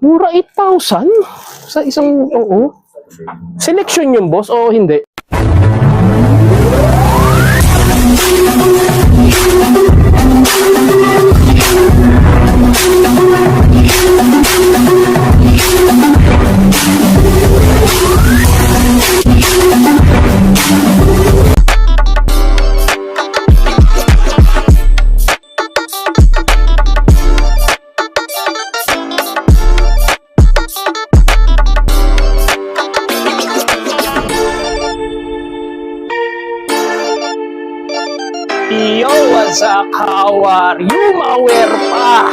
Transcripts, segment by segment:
Mura 8,000? Sa isang, oo. Selection yung boss o hindi? Yo, what's up? How are you, Maware pa?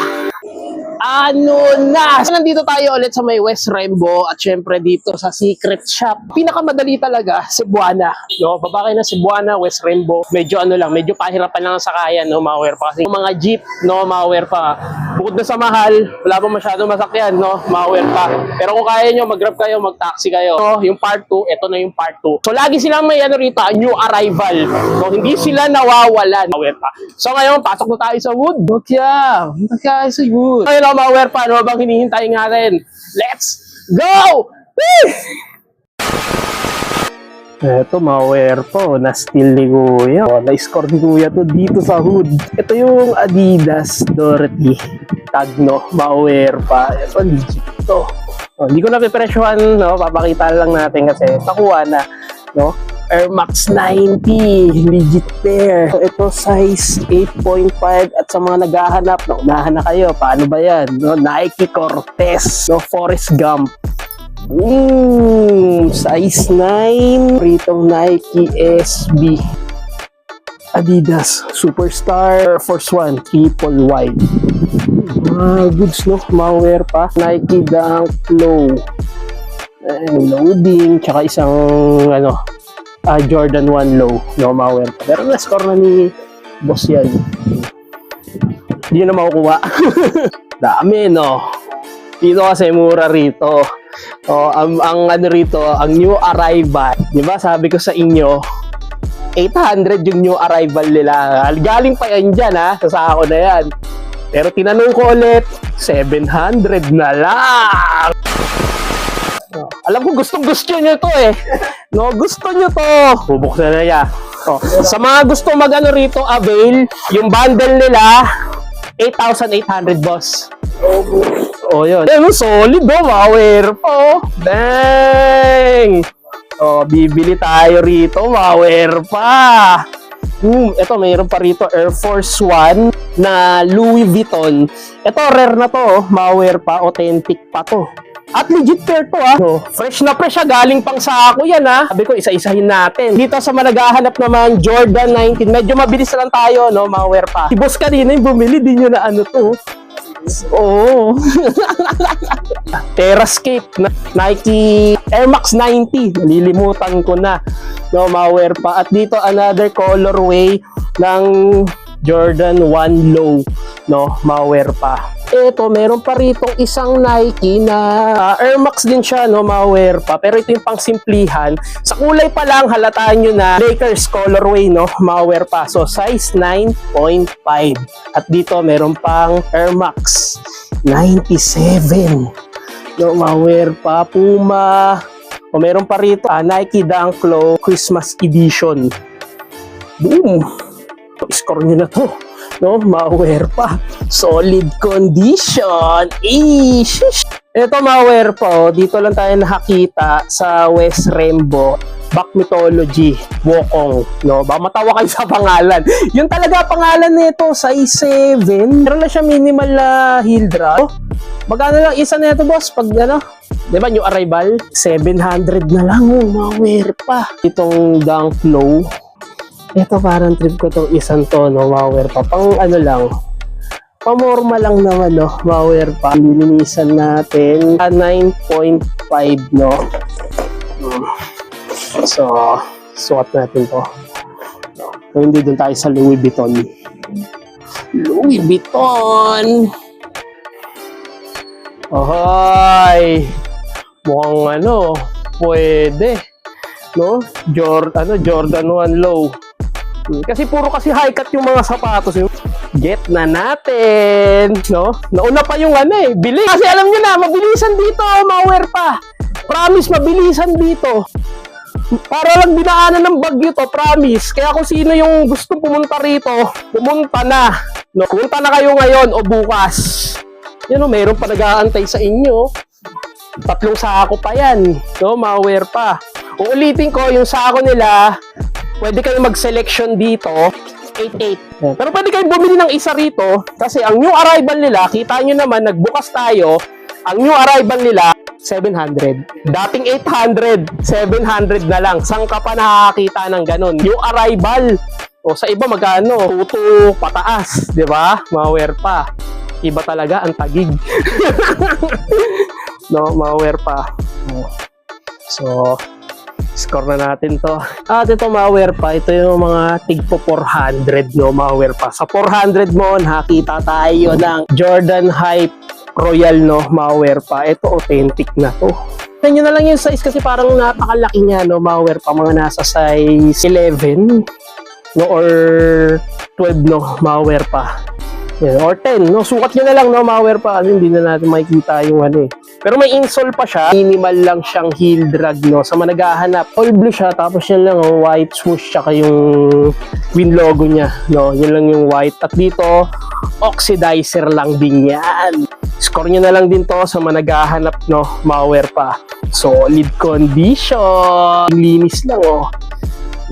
Ano na? Nandito tayo ulit sa may West Rembo at syempre dito sa Secret Shop. Pinakamadali talaga, Cebuana. No? Baba kayo na Cebuana, West Rembo. Medyo ano lang, medyo pahirapan lang ang sakayan, no, Maware pa. Kasi yung mga jeep, no, Maware pa. Bukod na sa mahal, wala pa masyadong masakyan, no, Maware pa. Pero kung kaya nyo, mag-grab kayo, mag-taxi kayo. No? Yung part 2, ito na yung part 2. So lagi silang may ano rito, new arrival. No? Hindi sila nawawalan, Maware pa. So ngayon, pasok na tayo sa wood. Bakya sa wood. Ngayon, Maware pa, ano bang hinihintay natin? Let's go! Eto, Maware po, na-steal ni Kuya. Na-score ni Kuya to dito sa hood. Ito yung Adidas Dorothy tag, no? Maware pa. Ito, legit to. Hindi ko na pipresyohan, no? Papakita lang natin kasi nakuha na, no? Air Max 90, legit pair. So, ito size 8.5 at sa mga naghahanap, naunahan na kayo. Paano ba yan? No? Nike Cortez, no? Forrest Gump. Size 9, pritong Nike SB. Adidas Superstar Air Force 1 triple wide. Goods, no? Maware pa. Nike Dunk Low. Loading, tsaka isang ano, Jordan 1 low, no, Maware pa. Pero na-score na ni boss yan. Hindi na makukuha. Dami, no? Dito kasi mura rito. Ang ano rito, ang new arrival. Di ba sabi ko sa inyo, 800 yung new arrival nila. Galing pa yan dyan, ha? Sa sako na yan. Pero tinanong ko ulit, 700 na lang. Alam ko gustong-gusto nyo to eh. No, gusto nyo to. Bubuksan na niya. Sa mga gusto mag-ano rito, avail, yung bundle nila, 8,800 boss. Yun. Solid, no? Maware po. Dang! Bibili tayo rito, Maware pa. Ito, mayroon pa rito Air Force 1 na Louis Vuitton. Ito, rare na to, Maware pa. Authentic pa to. At legit pair to, fresh na fresh, galing pang sako yan, ha. Sabi ko, isa-isahin natin. Dito sa managahanap naman, Jordan 19. Medyo mabilis lang tayo, no, Maware pa. Si boss kanina yung bumili, di nyo na ano to. Terrascape na Nike Air Max 90. Nalilimutan ko na, no, Maware pa. At dito, another colorway ng Jordan 1 Low, no, Maware pa. Ito, meron pa rito isang Nike na Air Max din siya, no, Maware pa. Pero ito yung pang simplihan. Sa kulay pa lang, halataan nyo na Lakers colorway, no, Maware pa. So, size 9.5. At dito, meron pang Air Max 97. No, Maware pa. Puma. O, meron pa rito, Nike Dunk Low Christmas Edition. Boom! Score nyo na to. No, Maware pa. Solid condition. Ito, Maware po. Dito lang tayo nakakita sa West Rembo. Back Mythology, Wokong. No, ba matawa kayo sa pangalan. Yun talaga pangalan nito, size 7. Meron na siya minimal na heel drop. Magkano lang isa na ito, boss? Pag ano, di ba, new arrival? 700 na lang, Maware pa. Itong Dunk Low. Ito parang trip ko tong isang to, no, Maware pa. Pang ano lang, pamorma lang naman, no, Maware pa. Lilinisan natin 9.5, no. So, sukat natin to. So, hindi dun tayo sa Louis Vuitton. Louis Vuitton! Ohoy! Mukhang ano, pwede. No? Jordan 1 Low. Kasi puro kasi high cut yung mga sapatos. get na natin, no? Nauna pa yung bili. Kasi alam nyo na, mabilisan dito, Mawer pa. Promise, mabilisan dito. Para lang dinaanan ng bagyo to, promise. Kaya kung sino yung gusto pumunta rito, pumunta na. No, pumunta na kayo ngayon o bukas. Yan o, mayroon pa nag-aantay sa inyo. 3 sako pa yan. No, Mawer pa. Uulitin ko, yung sako nila, pwede kayo mag-selection dito. 88. Pero pwede kayong bumili ng isa rito kasi ang new arrival nila, kita nyo naman, nagbukas tayo, ang new arrival nila, 700. Dating 800, 700 na lang. Saan ka pa nakakita ng ganun? New arrival. O sa iba magkano? Tuto, pataas. Diba? Mawer pa. Iba talaga ang tagig. No, Mawer pa. So, score na natin to. At ito, Mawer pa. Ito yung mga tigpo 400, no, Mawer pa. Sa 400 mo, nakita tayo ng Jordan Hype Royal, no, Mawer pa. Ito, authentic na to. Tignan nyo na lang yung size kasi parang napakalaki niya, no, Mawer pa. Mga nasa size 11, no, or 12, no, Mawer pa. Yan, or 10, no, sukat nyo na lang, no, Mawer pa. Kasi hindi na natin makikita yung Pero may insole pa siya. Minimal lang siyang heel drag, no. Sa mga naghahanap, all blue siya. Tapos yan lang, white swoosh. Tsaka yung win logo niya, no. Yan lang yung white. At dito, oxidizer lang din yan. Score nyo na lang din to sa mga naghahanap, no. Mawer pa. Solid condition. Linis lang, oh.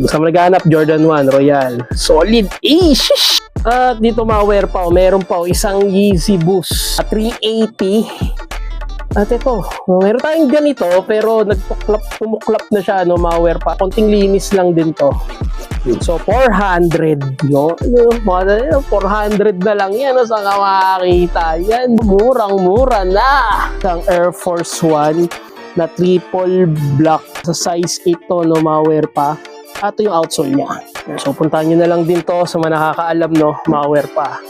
Sa mga naghahanap, Jordan 1 Royal. Solid. Ish! At dito, Mawer pa, meron pa isang Yeezy Boost 380. At ito, meron tayong ganito pero tumuklap na siya, no, Mawer pa. Konting linis lang din to. So 400, no? 400 na lang yan, no? Saan ka makakita yan? Murang-mura na. Ang Air Force One na triple black sa size 8 to, no, Mawer pa. At ito yung outsole niya. So puntahan nyo na lang din to sa mga nakakaalam, no, Mawer pa.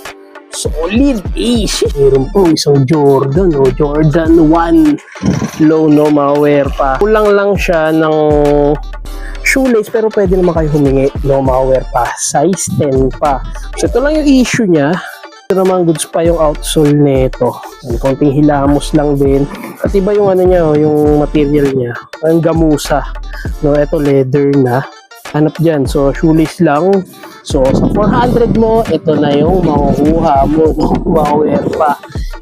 Solid ish. Meron po isang Jordan, no? Jordan 1 low, no, Mawer pa. Kulang lang siya ng shoelace pero pwede naman kayo humingi, no, Mawer pa. Size 10 pa. So ito lang yung issue niya. Ito naman goods pa yung outsole nito. Konting hilamos lang din. At iba yung niya, yung material niya. Ang gamusa. No, ito leather na. Hanap dyan. So shoelace lang. So, sa 400 mo, ito na yung makukuha mo. Mawer pa.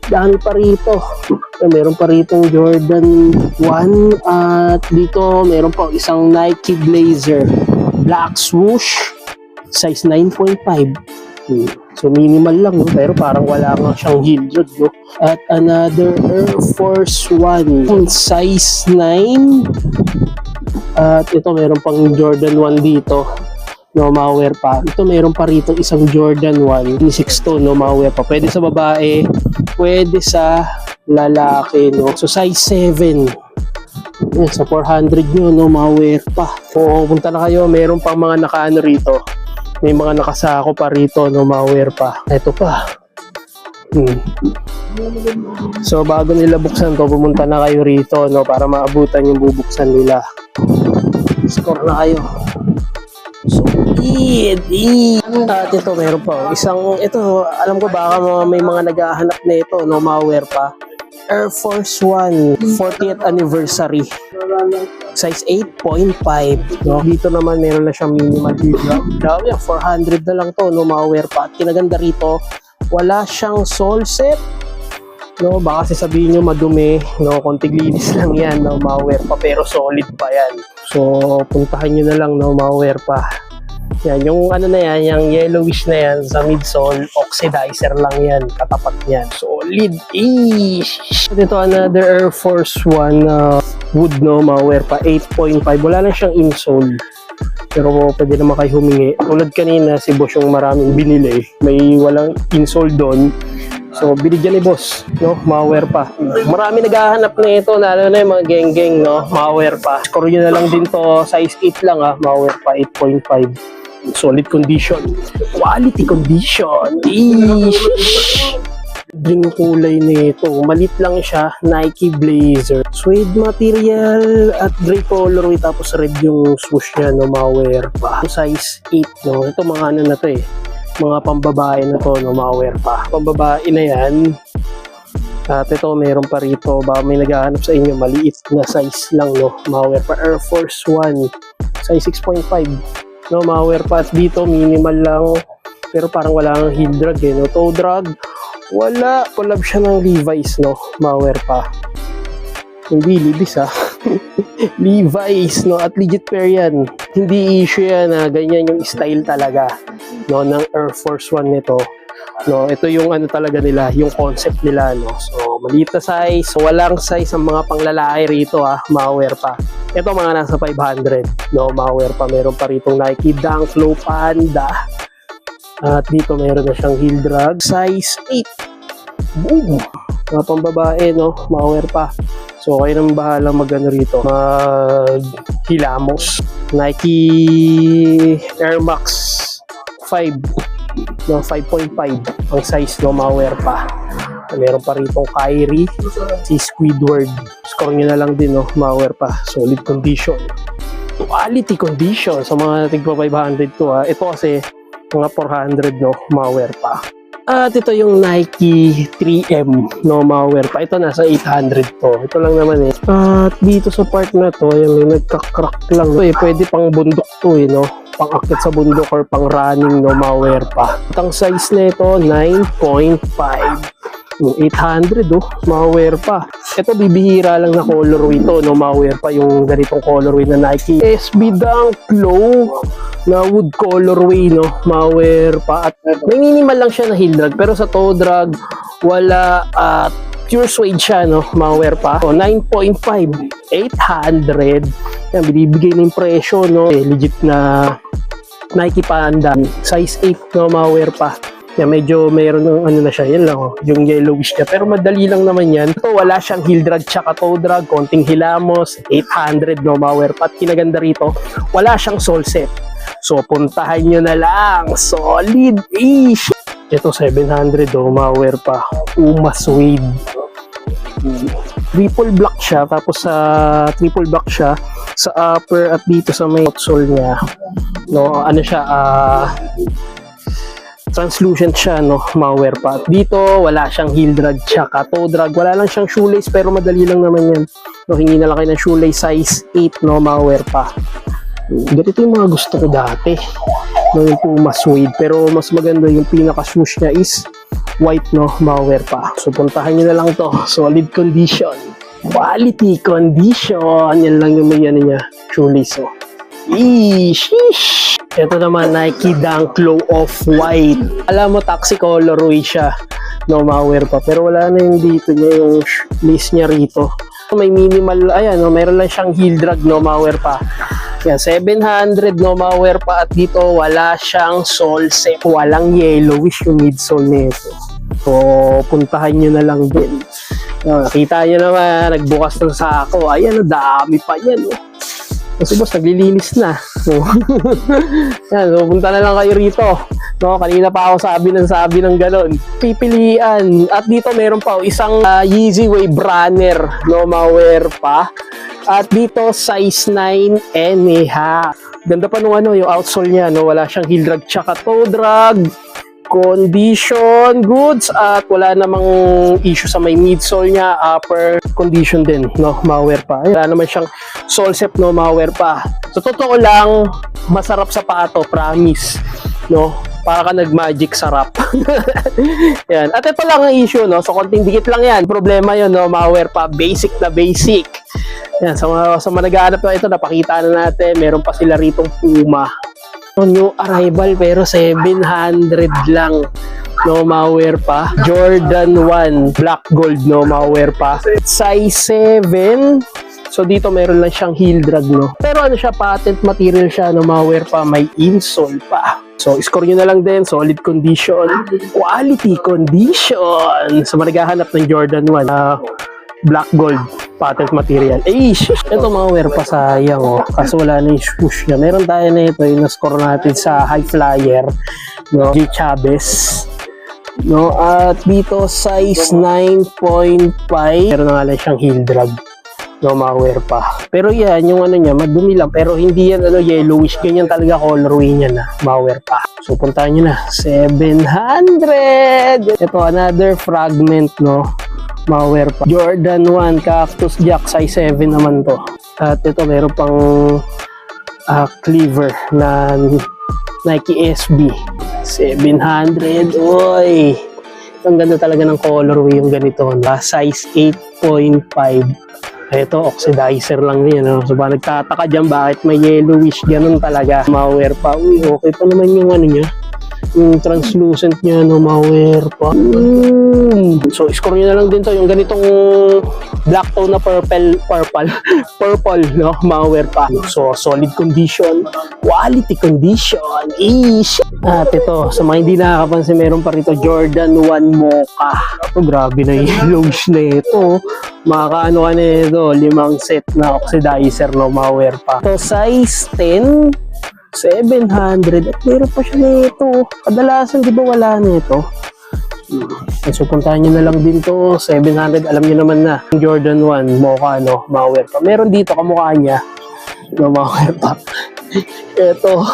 Dami pa rito. Meron pa rito Jordan 1. At dito, meron pa isang Nike Blazer. Black swoosh. Size 9.5. So, minimal lang. No? Pero parang wala nga siyang heel drag. No? At another Air Force One. Size 9. At ito, meron pang Jordan 1 dito. No, Mawer pa. Ito meron pa rito isang Jordan 1 6 no, Mawer pa. Pwede sa babae, pwede sa lalaki, no. So size 7. Yan, sa 400 nyo, no, Mawer pa. Kung punta na kayo, meron pang mga nakaano rito. May mga nakasako pa rito, no, Mawer pa. Ito pa. So bago nila buksan to, pumunta na kayo rito, no, para maabutan yung bubuksan nila. Score na kayo. So, at ito, meron pa. Ito, alam ko baka may mga naghahanap na ito, no, Mawer pa. Air Force One, 40th anniversary. Size 8.5. No? Dito naman, meron na siyang minimal heel. Grabe, 400 na lang to, no, Mawer pa. At kinaganda rito, wala siyang sole set. No, baka sasabihin nyo madumi, no, konting linis lang yan, no, Mawer pa, pero solid pa yan. So, puntahan nyo na lang, no, Mawer pa. Yan, yung na yan, yung yellowish na yan sa midsole, oxidizer lang yan, katapat yan. Solid-ish! Ito, another Air Force One wood, no, Mawer pa, 8.5. Wala na siyang insole. Pero pwede naman kayo humingi. Tulad kanina, si boss yung maraming binili. May walang insole doon. So, binigyan ni boss, no? Mawer pa. Marami naghahanap na ito, lalo na yung mga geng-geng, no? Mawer pa. Score nyo na lang din to, size 8 lang, Mawer pa, 8.5. Solid condition. Quality condition. Ish! Drink kulay nito. Malit lang siya, Nike Blazer. Suede material at gray colorway, tapos red yung swoosh niya, no, Mawer pa. Size 8, no? Ito mga na to mga pambabae na to, no, mga wear pa. Pambabae na yan. At ito, meron pa rito. Baka may naghahanap sa inyo, maliit na size lang, no, mga wear pa. Air Force 1, size 6.5. No, mga wear pa. At dito, minimal lang. Pero parang wala kang heel drag, eh, no. Toe drag, wala. Collab siya ng Levi's, no, mga wear pa. Hindi Levi's, ha. Levi's, no, at legit pair yan. Hindi issue yan na ganyan yung style talaga, no, ng Air Force 1 nito. No, ito yung ano talaga nila, yung concept nila, no. So, maliit na size, walang size ang mga panglalaki rito, mga wear pa. Ito mga nasa 500, no, mga wear pa. Meron pa rito Nike Dunk Low Panda. At dito meron na siyang heel drag, size 8. Boom! Mga pambabae, no, mga wear pa. So, kayo nang bahala mag-ano rito, mag-hilamos. Nike Air Max 5, no, 5.5 ang size, no, mga wear pa. Meron pa rito Kyrie, si Squidward. Score nyo na lang din, no, mga wear pa. Solid condition. Quality condition sa mga tigpa 500 to, ha. Ito kasi mga 400, no, mga wear pa. At ito yung Nike 3M, no, mga wear pa. Ito nasa 800 to. Ito lang naman, eh. At dito sa part na to, yung nagka-crack lang. Ito, eh, pwede pang bundok to, eh, no. Pang-akit sa bundok or pang running, no, mga wear pa. At ang size na ito, 9.5. 800, oh, mga wear pa. Ito, bibihira lang na colorway to, no, mga wear pa. Yung ganitong colorway na Nike SB Dunk Low na wood colorway, no, mga wear pa. At may minimal lang siya na heel drag, pero sa toe drag wala. At pure suede siya, no, mga wear pa. So, 9.5, 800. Yan, binibigay ng presyo, no, legit na Nike Panda, size 8, no, mga wear pa. Yan, medyo mayroon ng ano na siya, yan lang, oh, yung yellowish niya. Pero madali lang naman yan. Ito, wala siyang heel drag tsaka toe drag, konting hilamos, 800, no, mga wear pa. At kinaganda rito, wala siyang sole set. So, puntahan nyo na lang. Solid-ish. Ito, 700, oh, mga wear pa. Uma suede. Triple black siya. Tapos sa triple black siya sa upper at dito sa may outsole niya. No, ano siya, translucent siya, no, mga wear pa. At dito, wala siyang heel drag tsaka toe drag. Wala lang siyang shoelace, pero madali lang naman yan. No, hingi na lang kayo ng shoelace size 8, no, mga wear pa. Ganito yung mga gusto ko dati, no, yung Puma suede. Pero mas maganda yung pinaka-swoosh niya is white, no, mga wear pa. So, puntahan nyo na lang to. Solid condition. Quality condition. Yan lang yung may ano niya, shoelace, oh. Sheesh! Ito naman, Nike Dunk Low Off-White. Alam mo, taxi colorway siya, no, mga wear pa. Pero wala na yung dito niya, yung lace niya rito. May minimal, ayan, no, mayroon lang siyang heel drag, no, mga wear pa. Yan, 700, no, mga wear pa. At dito, wala siyang sole set. Walang yellowish yung midsole nito. So, puntahan nyo na lang din. Nakita nyo naman, nagbukas ng sako. Ayan, dami pa yan, no. Kasi boss, naglilinis na. So, yan, so punta na lang kayo rito. No, kanina pa ako sabi ng galon. Pipilian. At dito meron pa isang Yeezy Wave Runner, no, mga wear pa. At dito size 9 and a half. Ganda pa nung ano, yung outsole niya, no, wala siyang heel drag tsaka toe drag. Condition goods at wala namang issue sa may midsole niya, upper condition din, no, mga wear pa. Wala naman siyang sole set, no, mga wear pa. So, totoo lang, masarap sa paa to, promise, no, para ka nag-magic sarap. Yan. At ito lang ang issue, no, so konting dikit lang yan. Problema yun, no, mga wear pa, basic na basic. Yan, sa mga nag-aanap na ito, napakita na natin, meron pa sila ritong Puma. New arrival pero 700 lang, no, mga wear pa. Jordan 1 black gold, no, mga wear pa. Size 7. So dito meron lang siyang heel drag, no. Pero ano siya, patent material siya, no, mga wear pa. May insole pa. So score nyo na lang din, solid condition, quality condition. So maghahanap ng Jordan 1 black gold patent material. Ito mga wear pa, sayang, oh, kasi wala na yung swoosh niya. Meron tayo na ito, yung na-score natin sa High Flyer, no, J. Chavez, no. At dito size 9.5. Meron na nga lang siyang heel drag. No, malware pa. Pero yan, yung ano niya, madumi lang. Pero hindi yan yellowish. Ganyan talaga colorway niya na. Malware pa. So, puntahan nyo na. 700! Ito, another fragment, no? Malware pa. Jordan 1 Cactus Jack. Size 7 naman to. At ito, meron pang cleaver na Nike SB. 700. Oy! Ang ganda talaga ng colorway yung ganito. Size 8.5. Ito, oxidizer lang din. No? So, ba nagtataka dyan bakit may yellowish, ganun talaga. Malware pa. Uy, okay pa naman yung ano niya. Yung translucent niya, no, malware pa. So, score nyo na lang din to. Yung ganitong black tone na purple, no, malware pa. So, solid condition, quality condition. Ish! At ito, sa mga hindi nakakapansin, meron pa rito Jordan 1 Mocha. Ito, grabe na yellowish na ito. Makakaano ka na ito, 5 set na oxidizer, no, malware pa. Ito, size 10, 700. At meron pa siya nito. Kadalasan, di ba wala nito? So, puntahan nyo na lang din to. 700, alam nyo naman na. Jordan 1, Mocha, no, malware pa. Meron dito, kamukha niya. No, malware pa. Ito.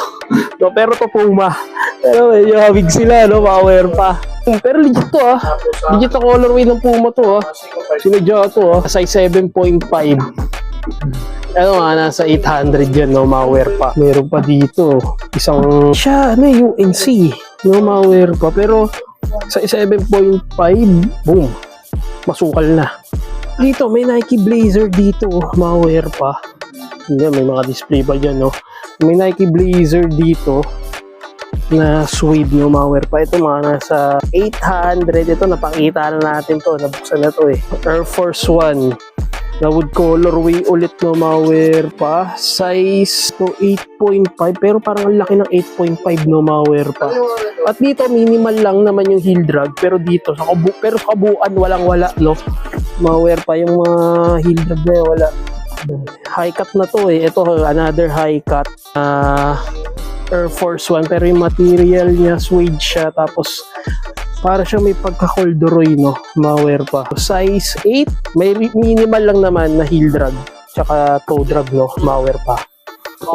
No, pero to Puma. Pero medyo habig sila, no, malware pa. Pero legit to, legit na colorway ng Puma to, sinadya to, size 7.5. Ano nga, nasa 800 yan, no, malware pa. Meron pa dito, isang, siya, ano, UNC, no, malware pa. Pero, sa 7.5, boom, masukal na. Dito, may Nike Blazer dito, malware pa. Hindi, may mga display pa dyan, no. May Nike Blazer dito, na suede, no, malware pa. Ito mga nasa 800. Ito, napakita na natin to, nabuksan na to Air Force 1 na wood colorway ulit, no, malware pa. Size to 8.5, pero parang ang laki ng 8.5, no, malware pa. At dito minimal lang naman yung heel drag, pero dito sa kabuuan walang-wala, no, malware pa yung mga heel drag na wala. High cut na to Ito, another high cut. Air Force 1, pero yung material niya suede siya, tapos para siya may pagka-corduroy, no, malware pa. Size 8, may minimal lang naman na heel drag tsaka toe drag, no, malware pa.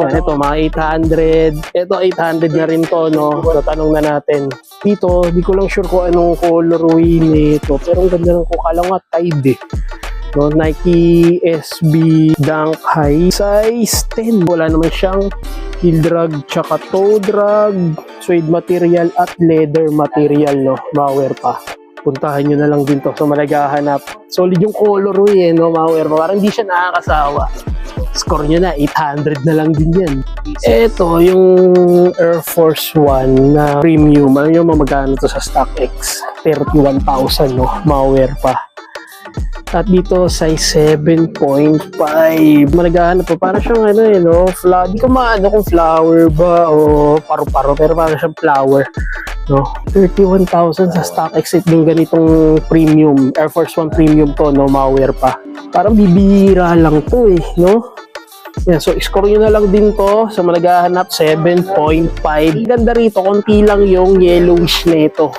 Yan, ito mga 800. Ito 800 na rin to, no. So, tanong na natin dito, di ko lang sure kung anong colorway nito, pero ang ganda ng kukala nga Tide, no, Nike SB Dunk High, size 10. Wala naman siyang heel drag tsaka toe drag, suede material at leather material, no, malware pa. Puntahan nyo na lang din to sa malagahanap. Solid yung colorway, no, malware pa. Parang hindi siya nakakasawa. Score nyo na, 800 na lang din yan. Ito, yung Air Force 1 na premium. Alam nyo magkano to sa StockX? 31,000, no, malware pa. At dito, size 7.5. Malagahan pa. Parang siyang no? Di ko maano kung flower ba o paru-paro. Pero parang siyang flower. No? 31,000 sa StockX. Yung ganitong premium. Air Force 1 premium to, no? Malware pa. Parang bibihira lang to, no? Yeah, so, score nyo na lang din to sa malagahanap, 7.5. Ganda rito, konti lang yung yellowish na ito.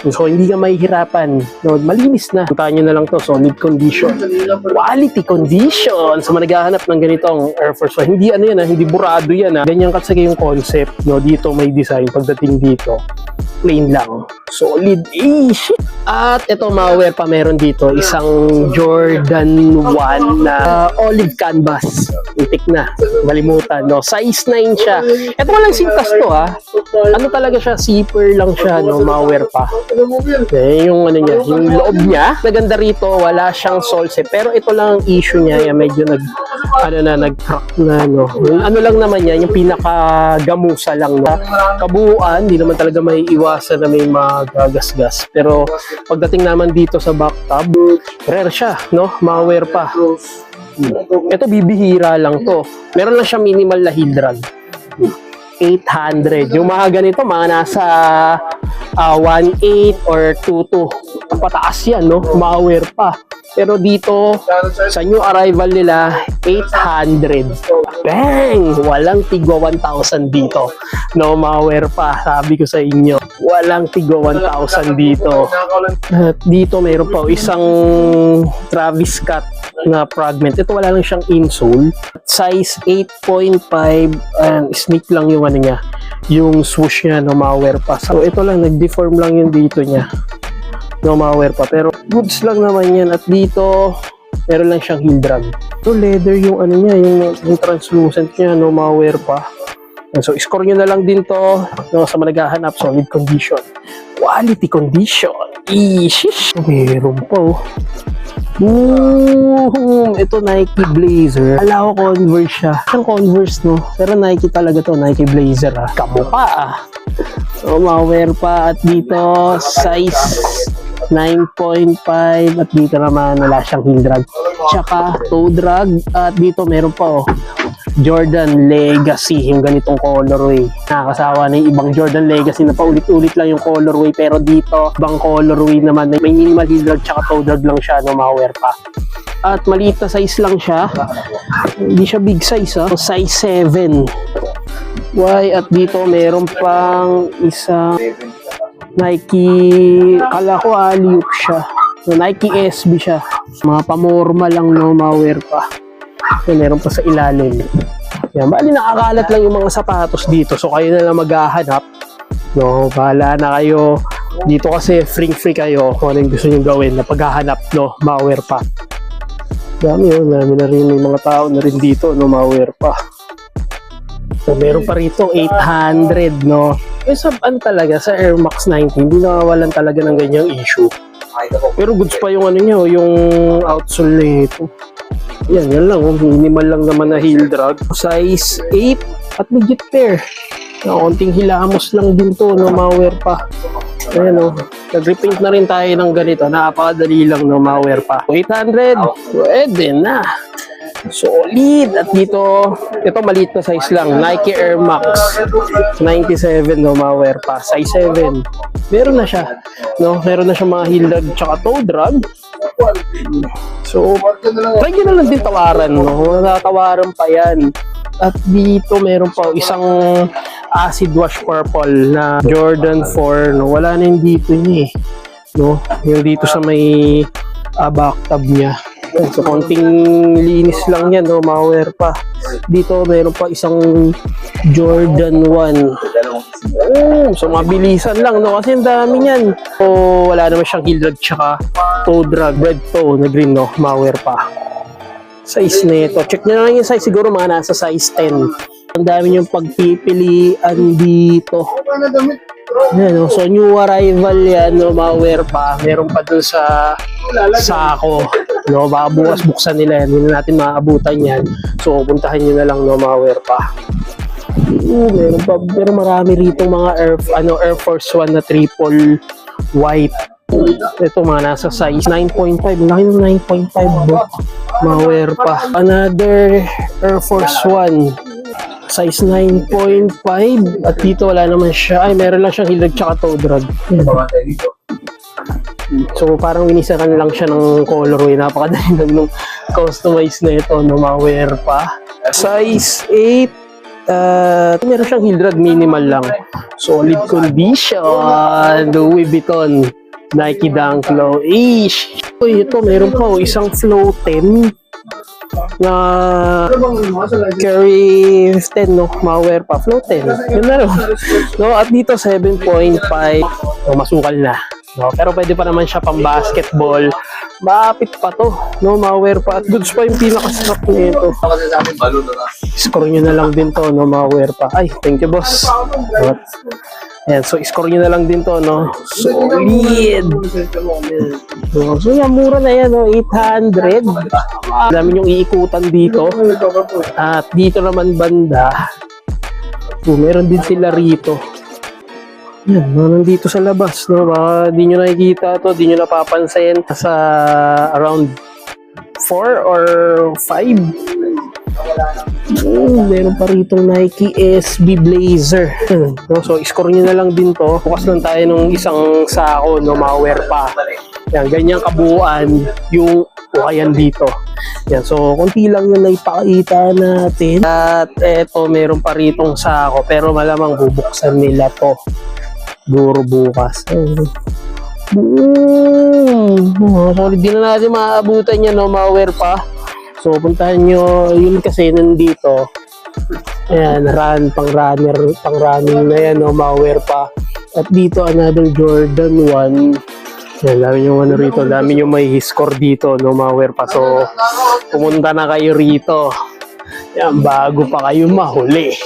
So, hindi ka mahihirapan. No, malinis na. Puntahan nyo na lang to. Solid condition. Quality condition. So, naghahanap ng ganitong Air Force 1. Hindi yan, hindi burado yan. Ganyan kasi yung concept. No, dito may design. Pagdating dito, plain lang. Solid. Shit. At ito, malware pa meron dito. Isang Jordan 1 na olive canvas. Itik na. Malimutan. No? Size 9 siya. Ito walang sintas to, Ano talaga siya? Zipper lang siya. No? Malware pa. Yung ano niya, yung loob niya, maganda rito, wala siyang soles pero ito lang ang issue niya, medyo nag-crack na, no. Yung ano lang naman yan, yung pinaka-gamusa lang, no. Kabuuan, di naman talaga may iwasan na may magagasgas. Pero pagdating naman dito sa back tab, rare siya, no, malware pa. Ito bibihira lang to. Meron lang siya minimal na heel drag. 800. Yung mga ganito, mga nasa 1.8 or 2.2. Pataas yan, no? Malware pa. Pero dito, sa new arrival nila, 800. Bang! Walang tigwa 1,000 dito. No, malware pa. Sabi ko sa inyo, walang tigwa 1,000 dito. At dito, mayroon pa isang Travis Scott na fragment. Ito wala lang siyang insole. Size 8.5, snake lang yung ano niya, yung swoosh niya, no, malware pa. So ito lang, nag-deform lang yung dito niya, no, malware pa. Pero goods lang naman yan. At dito, meron lang siyang heel drag. So leather yung ano niya, yung translucent niya, no, malware pa. So score nyo na lang din to, no, sa managahanap, solid condition, quality condition. Ishish, meron po. Ito Nike Blazer. Ala ko Converse siya. Ang Converse, no? Pero Nike talaga to, Nike Blazer, ah. Kamukha, ah. So, malware pa. At dito, size 9.5. At dito naman, wala siyang heel drag. Tsaka, toe drag. At dito, meron pa, oh, Jordan Legacy, yung ganitong colorway. Nakakasawa na yung ibang Jordan Legacy na paulit-ulit lang yung colorway, pero dito, ibang colorway naman, may minimal heel drag tsaka toe drag lang siya, no, malware pa. At maliit na size lang siya, hindi siya big size, ha? Size 7. Why? At dito meron pang isa Nike, kala ko Aliup siya, Nike SB siya, mga pamorma lang, no, malware pa. So, meron pa sa ilalim. Yan, bali nakakalat lang yung mga sapatos dito. So kayo na lang maghahanap. No, bahala na kayo. Dito kasi free kayo kung ano yung gusto nyo gawin na paghahanap, no, malware pa. Dami yun, dami na rin, may mga tao na rin dito, no, malware pa. So meron pa rito 800, no. Eh saban talaga sa Air Max 90, hindi nakawalan talaga ng ganyang issue. Pero goods pa yung ano nyo, yung outsole nito. Yan lang, minimal lang naman na heel drag. Size 8 at legit pair. Konting hilamos lang din to, no, malware pa. Ayan, no, nag-repaint na rin tayo ng ganito. Napakadali lang, no, malware pa. 800, pwede na. Solid. At dito, ito maliit na size lang, Nike Air Max 97, no, malware pa. Size 7. Meron na siya, no, meron na siya mga heel drag tsaka toe drag. So, try nyo na lang din tawaran, no? Natatawaran pa yan. At dito meron pa isang acid wash purple na Jordan 4, no? Wala na yung dito niya, eh, no? Yung dito sa may bathtub niya. So, konting linis lang yan, no? Malware pa. Dito meron pa isang Jordan 1. So mabilisan lang, no, kasi ang dami niyan. So wala naman siyang heel drag tsaka toe drag, red toe na green, no, malware pa. Size nito, check nyo na lang yung size, siguro mga nasa size 10. Ang dami yung pagpipilian dito. Yan, no? So new arrival yan, no, malware pa. Meron pa dun sa sako, no, baka bukas buksan nila yan, hindi na natin maabutan yan. So puntahan nyo na lang, no, malware pa. Meron pa, pero marami rito mga Air Force 1 na triple white. Ito mga nasa size 9.5. Laki ng 9.5, bro. Malware pa. Another Air Force 1 size 9.5. At dito wala naman siya. Ay, meron lang siyang heel drag tsaka toe drag. So parang winisakan lang siya ng colorway. Napakadali lang nung customize na ito, no, malware pa. Size 8. Meron siyang heel drag, minimal lang. Solid condition. Louis Vuitton Nike Dunk Low. Ito meron pa, oh, isang Flow 10 na Curry 10, no, malware pa. Flow 10. Yun na, no. At dito 7.5. No, masukal na. No, pero pwede pa naman siya pang basketball. Maapit pa to, no, malware pa. At goods pa yung pinaka-stock nito. Score nyo na lang din to, no, malware pa. Ay, thank you, boss. Ayan, so score nyo na lang din to, no. Solid. No, so yan, mura na yan, no, 800. Dami yung iikutan dito. At dito naman banda, meron din sila rito. Yan, nandito sa labas, no? Baka di nyo nakikita to, di nyo napapansin. Sa around 4 or 5. Meron pa rito Nike SB Blazer. No? So, score nyo na lang din to. Bukas lang tayo ng isang sako, no, malware pa. Yan, ganyang kabuuan yung ukayan dito. Yan, so, konti lang yung naipakita natin. At eto, meron pa ritong sako, pero malamang bubuksan nila to. Duro bukas. Solid din na natin maabutan yan, no, malware pa. So, puntahan nyo, yun kasi nandito. Ayan, pang running na yan, no, malware pa. At dito, another Jordan 1. Ayan, dami nyo ano rito, dami nyo may score dito, no, malware pa. So, pumunta na kayo rito. Ayan, bago pa kayo mahuli.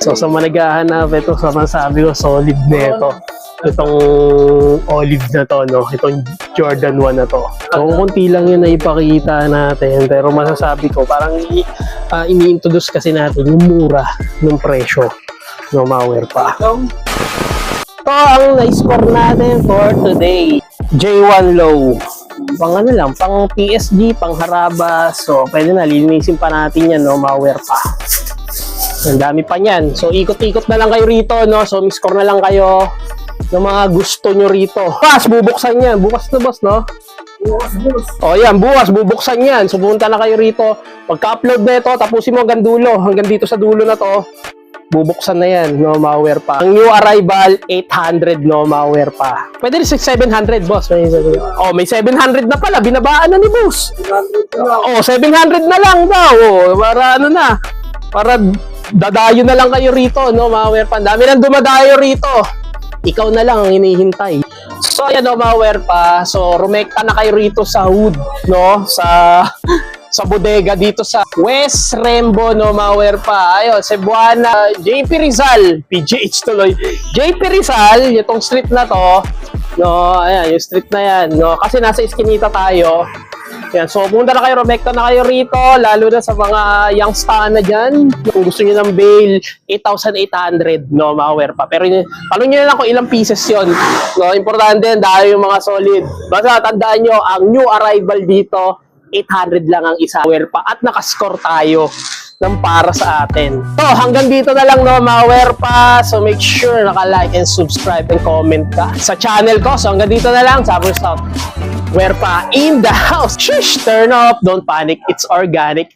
So, sa mga naghahanap, ito sa masabi ko, solid na ito. Itong olive na to, no? Itong Jordan 1 na to. So, kunti lang yun na ipakita natin. Pero masasabi ko, parang ini-introduce kasi natin yung mura ng presyo. No, malware pa. Ito ang na-score natin for today. J1 low. Pang ano lang, pang PSG, pang harabas. So, pwede na, lilinisin pa natin yan, no? Malware pa. Ang dami pa niyan. So, ikot-ikot na lang kayo rito, no? So, score na lang kayo ng mga gusto nyo rito. Bukas, bubuksan yan. Bukas na, boss, no? O, yan, bukas, bubuksan yan. So, pumunta na kayo rito. Pagka-upload na ito, tapusin mo hanggang dulo. Hanggang dito sa dulo na to, bubuksan na yan, no? Malware pa. Ang new arrival, 800, no? Malware pa. Pwede rin 700, boss. May 700 na pala. Binabaan na ni boss. 700 na lang daw. Para ano na. Para dadayo na lang kayo rito, no? Malware pa. Dami nang dumadayo rito. Ikaw na lang ang hinihintay. So, ayan, no, malware pa. So, rumekta na kayo rito sa hood, no? Sa bodega dito sa West Rembo, no, malware pa. Ayun, Cebuana, JP Rizal, PGH tuloy. JP Rizal, itong street na to, no, ayan, yung street na yan, no? Kasi nasa iskinita tayo. Yan. So, pumunta na kayo, rumekta na kayo rito, lalo na sa mga youngsta na dyan. Kung gusto nyo ng bail, 8,800, no, malware pa. Pero, tanong nyo na lang kung ilang pieces yon, no, importante yan, dahil yung mga solid. Basta, tandaan nyo, ang new arrival dito, 800 lang ang isa, malware pa. At nakascore tayo ng para sa atin. So, hanggang dito na lang, no, malware pa. So, make sure naka-like and subscribe and comment ka sa channel ko. So, hanggang dito na lang. Sabers out. Where pa in the house. Shush! Turn off. Don't panic. It's organic.